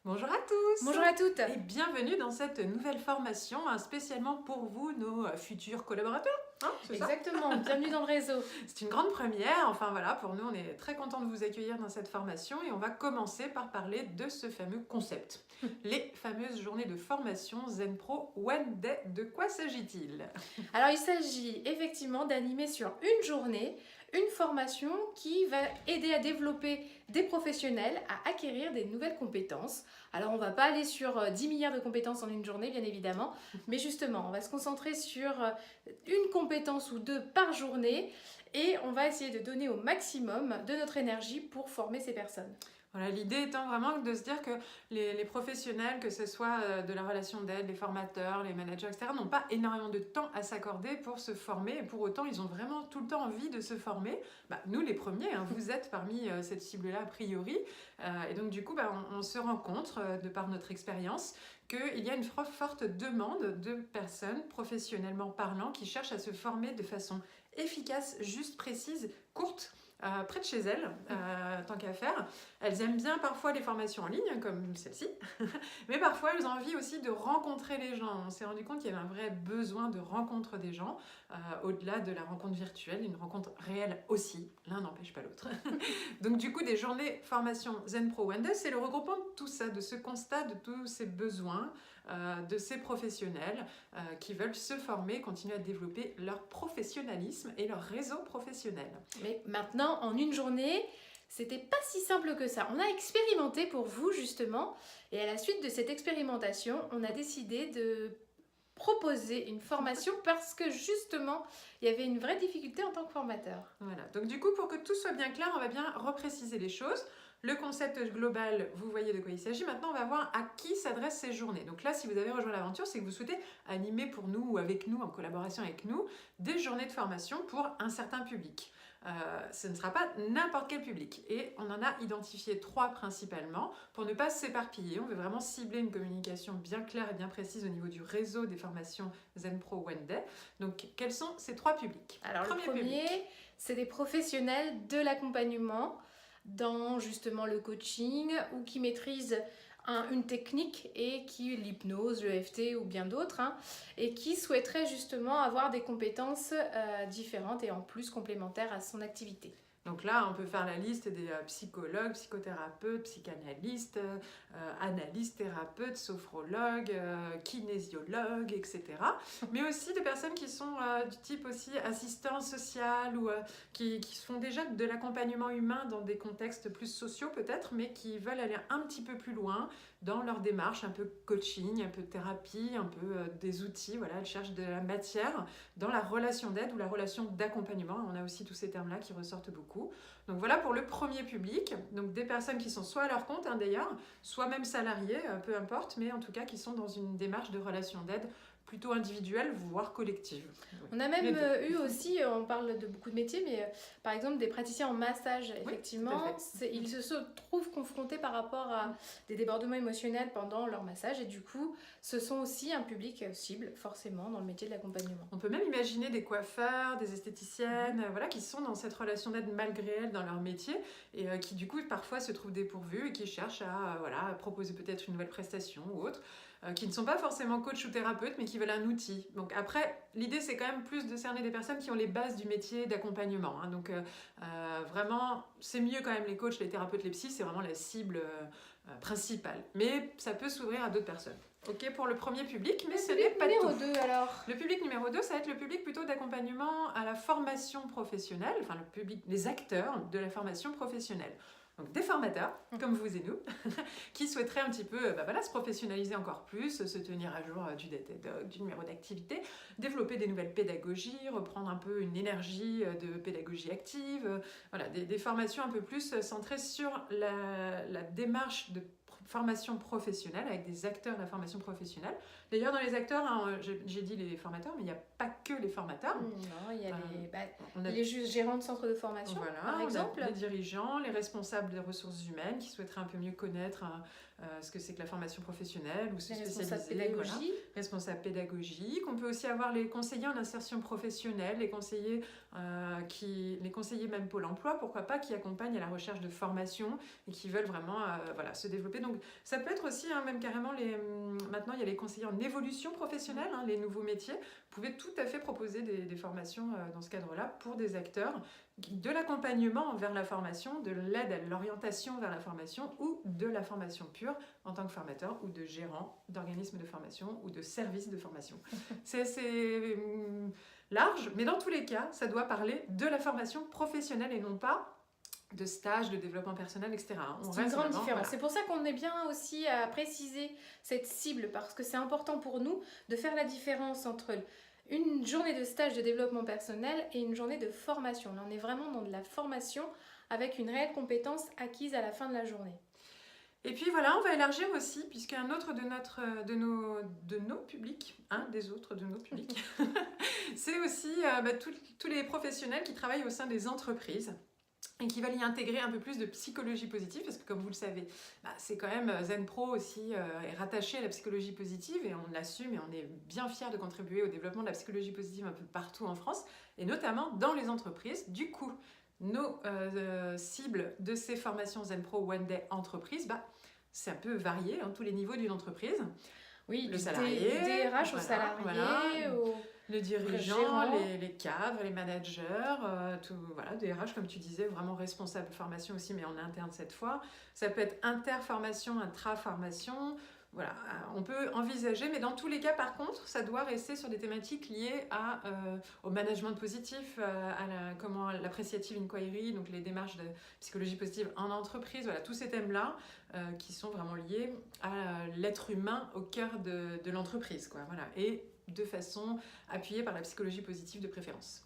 Bonjour à tous. Bonjour à toutes. Et bienvenue dans cette nouvelle formation, spécialement pour vous, nos futurs collaborateurs. C'est ça? Exactement, bienvenue dans le réseau. C'est une grande première, enfin voilà, pour nous on est très contents de vous accueillir dans cette formation et on va commencer par parler de ce fameux concept. Les fameuses journées de formation Zen Pro One Day, de quoi s'agit-il? Alors il s'agit effectivement d'animer sur une journée une formation qui va aider à développer des professionnels à acquérir des nouvelles compétences. Alors on va pas aller sur 10 milliards de compétences en une journée bien évidemment, mais justement on va se concentrer sur une compétence ou deux par journée et on va essayer de donner au maximum de notre énergie pour former ces personnes. Voilà, l'idée étant vraiment de se dire que les professionnels, que ce soit de la relation d'aide, les formateurs, les managers, etc., n'ont pas énormément de temps à s'accorder pour se former. Et pour autant, ils ont vraiment tout le temps envie de se former. Nous, les premiers, vous êtes parmi cette cible-là a priori. Et donc, du coup, on se rencontre, de par notre expérience, qu'il y a une forte demande de personnes, professionnellement parlant, qui cherchent à se former de façon efficace, juste, précise, courte, près de chez elles, tant qu'à faire. Elles aiment bien parfois les formations en ligne, comme celle-ci, mais parfois elles ont envie aussi de rencontrer les gens. On s'est rendu compte qu'il y avait un vrai besoin de rencontre des gens, au-delà de la rencontre virtuelle, une rencontre réelle aussi, l'un n'empêche pas l'autre. Donc du coup, des journées formation Zen Pro One Day, c'est le regroupement de tout ça, de ce constat, de tous ces besoins, de ces professionnels qui veulent se former, continuer à développer leur professionnalisme et leur réseau professionnel. Mais maintenant, en une journée, c'était pas si simple que ça. On a expérimenté pour vous justement, et à la suite de cette expérimentation, on a décidé de proposer une formation parce que justement, il y avait une vraie difficulté en tant que formateur. Voilà, donc du coup, pour que tout soit bien clair, on va bien repréciser les choses. Le concept global, vous voyez de quoi il s'agit. Maintenant, on va voir à qui s'adressent ces journées. Donc là, si vous avez rejoint l'aventure, c'est que vous souhaitez animer pour nous ou avec nous, en collaboration avec nous, des journées de formation pour un certain public. Ce ne sera pas n'importe quel public. Et on en a identifié 3 principalement pour ne pas s'éparpiller. On veut vraiment cibler une communication bien claire et bien précise au niveau du réseau des formations Zen Pro One Day. Donc, quels sont ces 3 publics? Alors le premier, c'est des professionnels de l'accompagnement dans justement le coaching ou qui maîtrisent une technique et qui l'hypnose, le FT ou bien d'autres et qui souhaiteraient justement avoir des compétences différentes et en plus complémentaires à son activité. Donc là, on peut faire la liste des psychologues, psychothérapeutes, psychanalystes, analystes, thérapeutes, sophrologues, kinésiologues, etc. Mais aussi des personnes qui sont du type aussi assistants social ou qui font déjà de l'accompagnement humain dans des contextes plus sociaux peut-être, mais qui veulent aller un petit peu plus loin dans leur démarche, un peu coaching, un peu thérapie, un peu des outils. Voilà, elles cherchent de la matière dans la relation d'aide ou la relation d'accompagnement. On a aussi tous ces termes-là qui ressortent beaucoup. Donc voilà pour le premier public, donc des personnes qui sont soit à leur compte d'ailleurs, soit même salariées, peu importe, mais en tout cas qui sont dans une démarche de relation d'aide plutôt individuelle, voire collective. On a même eu aussi, on parle de beaucoup de métiers, mais par exemple des praticiens en massage, effectivement, ils se trouvent confrontés par rapport à des débordements émotionnels pendant leur massage et du coup, ce sont aussi un public cible, forcément, dans le métier de l'accompagnement. On peut même imaginer des coiffeurs, des esthéticiennes, voilà, qui sont dans cette relation d'aide malgré elles dans leur métier et qui du coup parfois se trouvent dépourvus et qui cherchent à proposer peut-être une nouvelle prestation ou autre. Qui ne sont pas forcément coach ou thérapeutes, mais qui veulent un outil. Donc après, l'idée, c'est quand même plus de cerner des personnes qui ont les bases du métier d'accompagnement. Donc vraiment, c'est mieux quand même les coachs, les thérapeutes, les psys, c'est vraiment la cible principale. Mais ça peut s'ouvrir à d'autres personnes. Ok pour le premier public, mais ce n'est pas tout. Le public numéro 2 alors. Le public numéro 2, ça va être le public plutôt d'accompagnement à la formation professionnelle, enfin le public, les acteurs de la formation professionnelle. Donc des formateurs, comme vous et nous, qui souhaiteraient un petit peu se professionnaliser encore plus, se tenir à jour du Datadog, du numéro d'activité, développer des nouvelles pédagogies, reprendre un peu une énergie de pédagogie active, voilà, des formations un peu plus centrées sur la démarche de formation professionnelle avec des acteurs de la formation professionnelle. D'ailleurs, dans les acteurs, j'ai dit les formateurs, mais il n'y a pas que les formateurs. Non, il y a les gérants de centres de formation, par exemple. Les dirigeants, les responsables des ressources humaines qui souhaiteraient un peu mieux connaître ce que c'est que la formation professionnelle ou se spécialiser. Responsables pédagogiques. On peut aussi avoir les conseillers en insertion professionnelle, les conseillers même Pôle emploi, pourquoi pas, qui accompagnent à la recherche de formation et qui veulent vraiment se développer. Donc Donc, ça peut être aussi, même carrément, maintenant, il y a les conseillers en évolution professionnelle, les nouveaux métiers. Vous pouvez tout à fait proposer des formations dans ce cadre-là pour des acteurs, de l'accompagnement vers la formation, de l'aide à l'orientation vers la formation ou de la formation pure en tant que formateur ou de gérant d'organismes de formation ou de services de formation. C'est large, mais dans tous les cas, ça doit parler de la formation professionnelle et non pas de stage, de développement personnel, etc. C'est une grande différence. Voilà. C'est pour ça qu'on est bien aussi à préciser cette cible, parce que c'est important pour nous de faire la différence entre une journée de stage de développement personnel et une journée de formation. Là, on est vraiment dans de la formation avec une réelle compétence acquise à la fin de la journée. Et puis voilà, on va élargir aussi, puisqu'un autre de nos publics, des autres de nos publics, c'est aussi tous les professionnels qui travaillent au sein des entreprises et qui veulent y intégrer un peu plus de psychologie positive, parce que comme vous le savez, c'est quand même Zen-Pro aussi est rattaché à la psychologie positive, et on l'assume et on est bien fiers de contribuer au développement de la psychologie positive un peu partout en France, et notamment dans les entreprises. Du coup, nos cibles de ces formations Zen-Pro One Day entreprise, c'est un peu varié, tous les niveaux d'une entreprise. Oui, le salarié, des RH aux salariés, le dirigeant, les cadres, les managers, des RH, comme tu disais, vraiment responsables de formation aussi, mais en interne cette fois. Ça peut être interformation, intra-formation. Voilà, on peut envisager, mais dans tous les cas, par contre, ça doit rester sur des thématiques liées au management positif, à l'appréciative inquiry, donc les démarches de psychologie positive en entreprise, voilà, tous ces thèmes-là qui sont vraiment liés à l'être humain au cœur de l'entreprise, quoi, voilà, et de façon appuyée par la psychologie positive de préférence.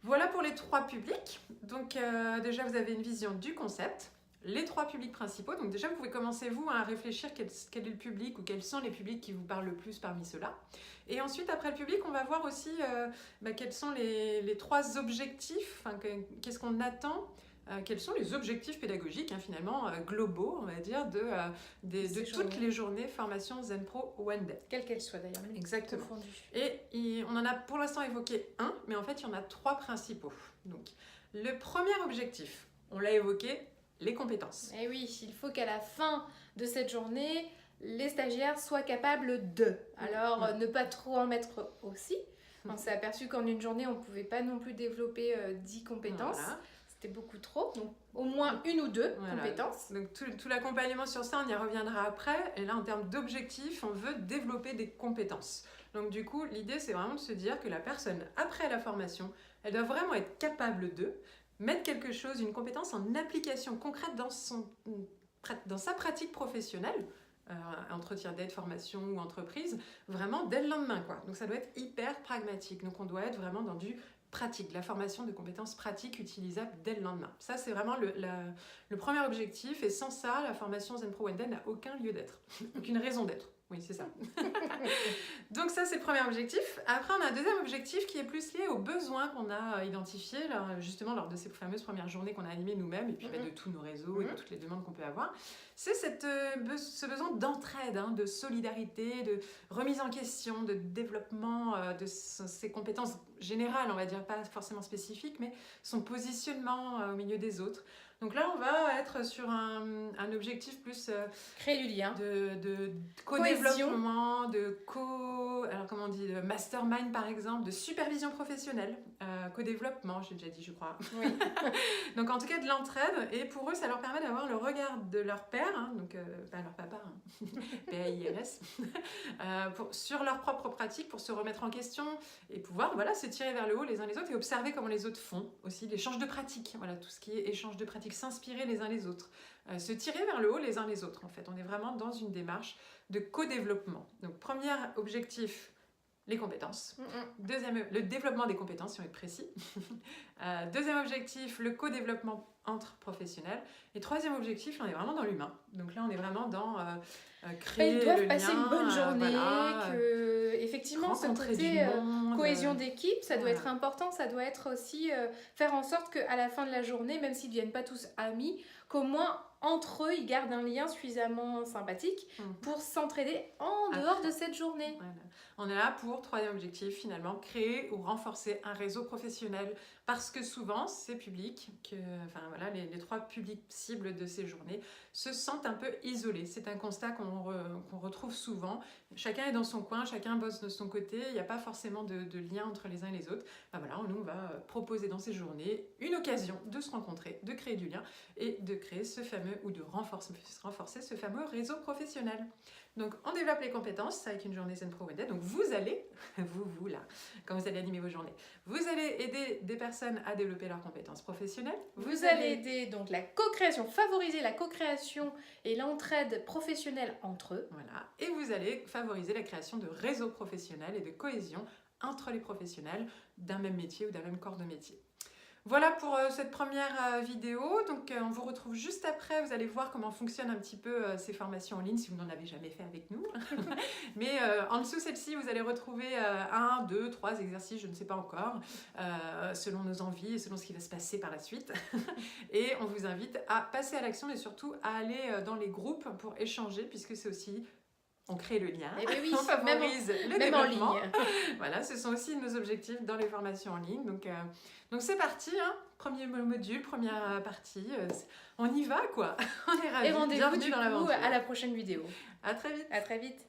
Voilà pour les 3 publics. Donc déjà, vous avez une vision du concept. Les 3 publics principaux, donc déjà vous pouvez commencer vous à réfléchir quel est le public ou quels sont les publics qui vous parlent le plus parmi ceux-là. Et ensuite après le public, on va voir aussi quels sont les 3 objectifs, qu'est-ce qu'on attend, quels sont les objectifs pédagogiques finalement globaux, on va dire, de toutes les journées formation Zen-Pro One Day. Quelle qu'elle soit d'ailleurs. Exactement. Et on en a pour l'instant évoqué un, mais en fait il y en a 3 principaux. Donc le premier objectif, on l'a évoqué, les compétences. Et oui, il faut qu'à la fin de cette journée, les stagiaires soient capables de. Alors, ne pas trop en mettre aussi. On s'est aperçu qu'en une journée, on ne pouvait pas non plus développer 10 compétences. Voilà. C'était beaucoup trop. Donc, au moins 1 ou 2 compétences. Donc, tout l'accompagnement sur ça, on y reviendra après. Et là, en termes d'objectifs, on veut développer des compétences. Donc, du coup, l'idée, c'est vraiment de se dire que la personne, après la formation, elle doit vraiment être capable de mettre quelque chose, une compétence en application concrète dans sa pratique professionnelle, entretien d'aide, formation ou entreprise, vraiment dès le lendemain, quoi. Donc ça doit être hyper pragmatique. Donc on doit être vraiment dans du pratique, la formation de compétences pratiques utilisables dès le lendemain. Ça, c'est vraiment le premier objectif, et sans ça, la formation Zen-Pro One Day n'a aucun lieu d'être, aucune raison d'être. Oui, c'est ça. Donc ça, c'est le premier objectif. Après, on a un deuxième objectif qui est plus lié aux besoins qu'on a identifiés justement lors de ces fameuses premières journées qu'on a animées nous-mêmes, et puis de tous nos réseaux et de toutes les demandes qu'on peut avoir. C'est ce besoin d'entraide, de solidarité, de remise en question, de développement de ses compétences générales, on va dire, pas forcément spécifiques, mais son positionnement au milieu des autres. Donc là, on va être sur un objectif plus créer du lien, de co-développement, alors comment on dit, de mastermind par exemple, de supervision professionnelle, co-développement, j'ai déjà dit, je crois. Oui. Donc en tout cas de l'entraide, et pour eux, ça leur permet d'avoir le regard de leur père, donc pas leur papa, P-A-I-R-S, sur leur propre pratique pour se remettre en question et pouvoir se tirer vers le haut les uns les autres et observer comment les autres font aussi, l'échange de pratiques, voilà, tout ce qui est échange de pratiques, s'inspirer les uns les autres, se tirer vers le haut les uns les autres en fait. On est vraiment dans une démarche de co-développement. Donc premier objectif, les compétences. Deuxième, le développement des compétences, si on est précis. Deuxième objectif, le co-développement entre professionnels. Et troisième objectif, là, on est vraiment dans l'humain. Donc là, on est vraiment dans créer ils doivent le passer lien, une bonne journée, effectivement, ce côté cohésion d'équipe, ça doit être important, ça doit être aussi faire en sorte qu'à la fin de la journée, même s'ils ne deviennent pas tous amis, qu'au moins entre eux, ils gardent un lien suffisamment sympathique pour s'entraider en dehors de cette journée. Voilà. On est là pour, troisième objectif, finalement, créer ou renforcer un réseau professionnel Parce que souvent, ces publics, voilà, les 3 publics cibles de ces journées, se sentent un peu isolés. C'est un constat qu'on retrouve souvent. Chacun est dans son coin, chacun bosse de son côté, il n'y a pas forcément de lien entre les uns et les autres. Voilà, nous, on va proposer dans ces journées une occasion de se rencontrer, de créer du lien et de créer ce fameux, ou de renforcer ce fameux réseau professionnel. Donc, on développe les compétences avec une journée Zen Pro One Day. Donc, vous allez, vous là, quand vous allez animer vos journées, vous allez aider des personnes à développer leurs compétences professionnelles. Vous allez aider donc la co-création, favoriser la co-création et l'entraide professionnelle entre eux. Voilà. Et vous allez favoriser la création de réseaux professionnels et de cohésion entre les professionnels d'un même métier ou d'un même corps de métier. Voilà pour cette première vidéo. Donc on vous retrouve juste après. Vous allez voir comment fonctionnent un petit peu ces formations en ligne si vous n'en avez jamais fait avec nous. Mais en dessous celle-ci, vous allez retrouver 1, 2, 3 exercices, je ne sais pas encore, selon nos envies et selon ce qui va se passer par la suite. Et on vous invite à passer à l'action et surtout à aller dans les groupes pour échanger puisque c'est aussi... On crée le lien, et oui, on favorise le même en développement. ligne. Voilà, ce sont aussi nos objectifs dans les formations en ligne. Donc c'est parti, hein. Premier module, première partie. On y va quoi. On est ravis. Et rendez-vous Bienvenue du dans coup l'aventure. à la prochaine vidéo. À très vite. À très vite.